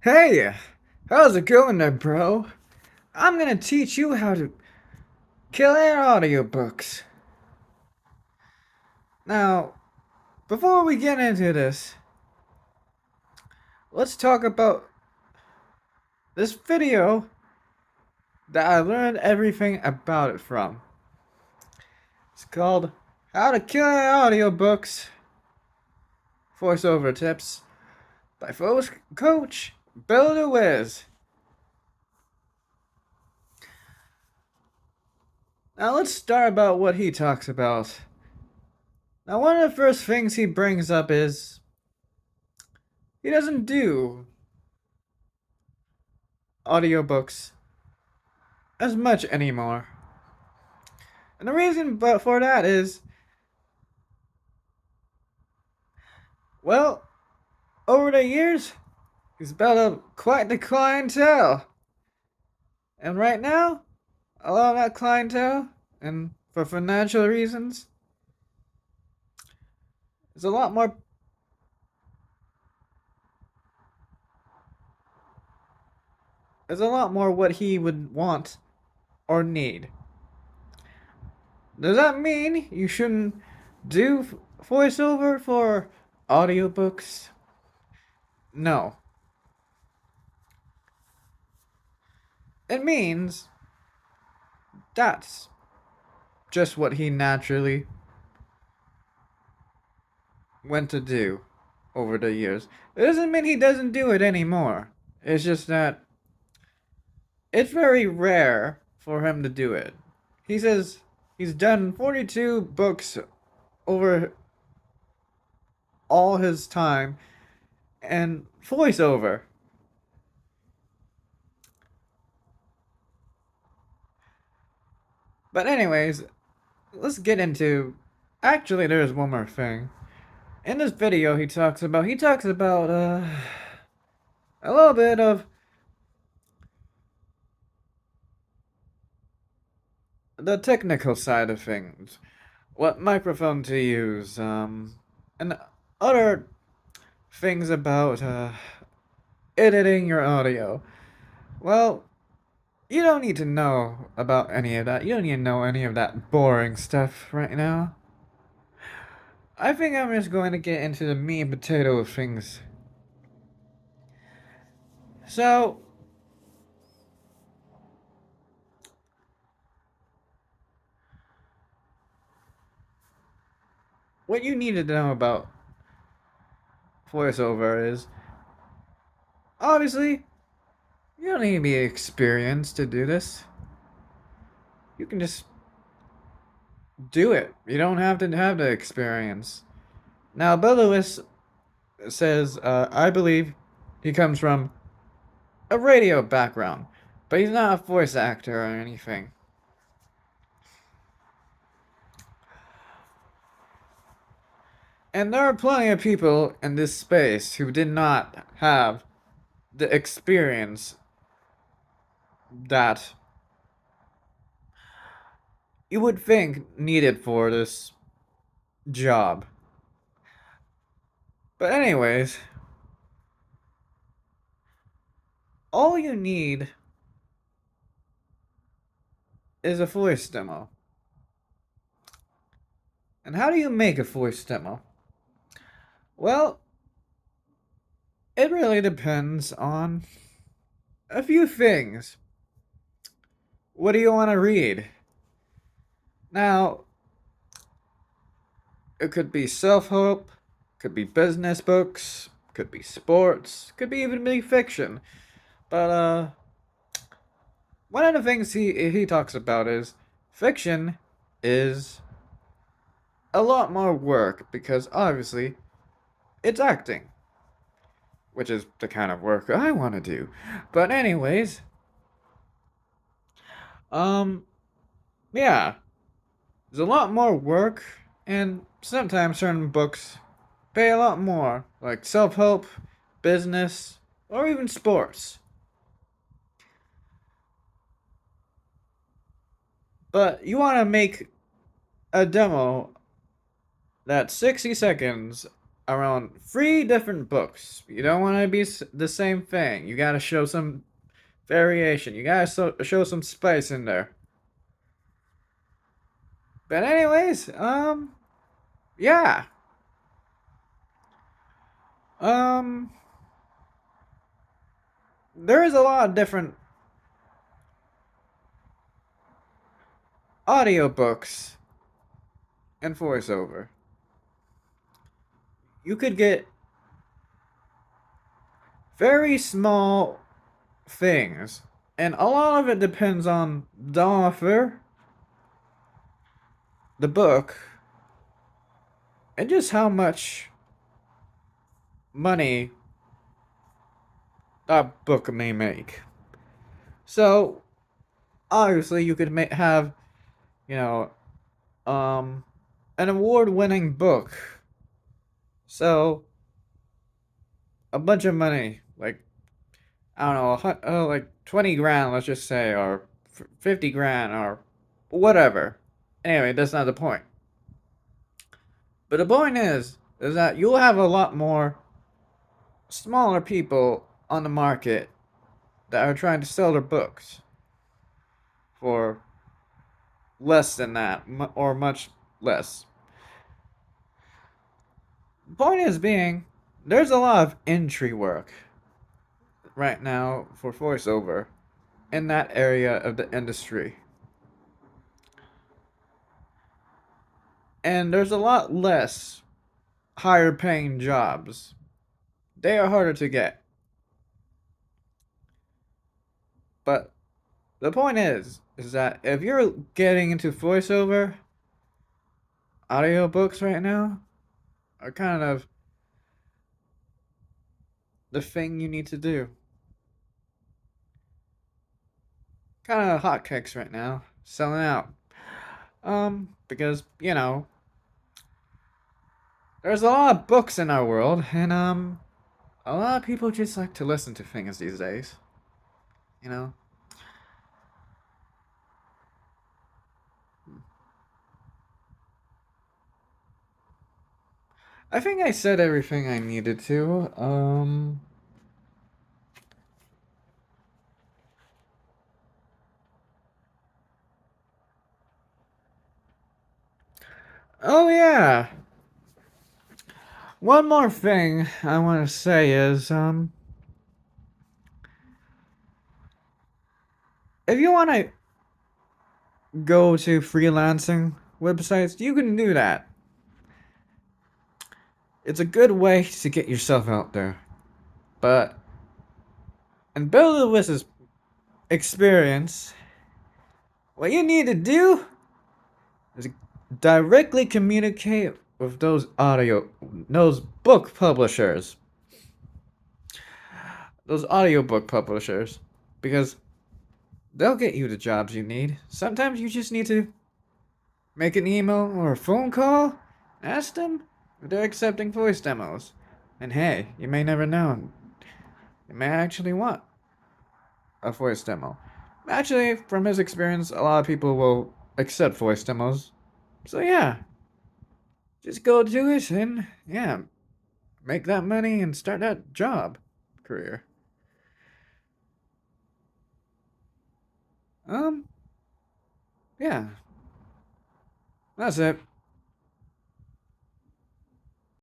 Hey, how's it going there, bro? I'm gonna teach you how to kill air audiobooks. Now, before we get into this, let's talk about this video that I learned everything about it from. It's called How to Kill Air Audiobooks Voiceover Tips by Voice Coach Bill DeWiz. Now, let's start about what he talks about. Now, one of the first things he brings up is he doesn't do audiobooks as much anymore. And the reason for that is, well, over the years, he's built up quite the clientele. And right now, a lot of that clientele, and for financial reasons, is a lot more. Is a lot more what he would want or need. Does that mean you shouldn't do voiceover for audiobooks? No. It means that's just what he naturally went to do over the years. It doesn't mean he doesn't do it anymore. It's just that it's very rare for him to do it. He says he's done 42 books over all his time and voiceover. But anyways, let's get into actually there's one more thing. In this video he talks about a little bit of the technical side of things. What microphone to use, and other things about editing your audio. Well, you don't need to know about any of that. You don't need to know any of that boring stuff right now. I think I'm just going to get into the meat and potato of things. So, what you need to know about voiceover is obviously you don't need to be experienced to do this. You can just do it. You don't have to have the experience. Now, Bill Lewis says, I believe he comes from a radio background, but he's not a voice actor or anything. And there are plenty of people in this space who did not have the experience that you would think needed for this job. But, anyways, all you need is a voice demo. And how do you make a voice demo? Well, it really depends on a few things. What do you want to read? Now, it could be self-help, could be business books, could be sports, could be even be fiction. But one of the things he talks about is fiction is a lot more work because obviously it's acting, which is the kind of work I want to do. But anyways, um yeah, there's a lot more work and sometimes certain books pay a lot more, like self-help, business, or even sports. But you want to make a demo that's 60 seconds around three different books. You don't want to be the same thing. You gotta show some variation. You gotta show some spice in there. But anyways, yeah, um, there is a lot of different audiobooks and voiceover. You could get very small things, and a lot of it depends on the author, the book, and just how much money that book may make. So, obviously, you could have, you know, an award-winning book. So, a bunch of money, like I don't know, like 20 grand, let's just say, or 50 grand, or whatever. Anyway, that's not the point. But the point is that you'll have a lot more smaller people on the market that are trying to sell their books for less than that, or much less. The point is being, there's a lot of entry work right now for voiceover in that area of the industry. And there's a lot less higher paying jobs. They are harder to get. But the point is that if you're getting into voiceover, audiobooks right now are kind of the thing you need to do. Kind of hotcakes right now, selling out. Because, there's a lot of books in our world, and, a lot of people just like to listen to things these days. You know? I think I said everything I needed to. Oh yeah. One more thing I want to say is, if you want to go to freelancing websites, you can do that. It's a good way to get yourself out there. But, and build with this experience, what you need to do is directly communicate with those book publishers, those audiobook publishers, because they'll get you the jobs you need. Sometimes you just need to make an email or a phone call, ask them if they're accepting voice demos. And hey, you may never know. You may actually want a voice demo. Actually, from his experience, a lot of people will accept voice demos. So yeah, just go do it and yeah, make that money and start that job career. Um, yeah, that's it.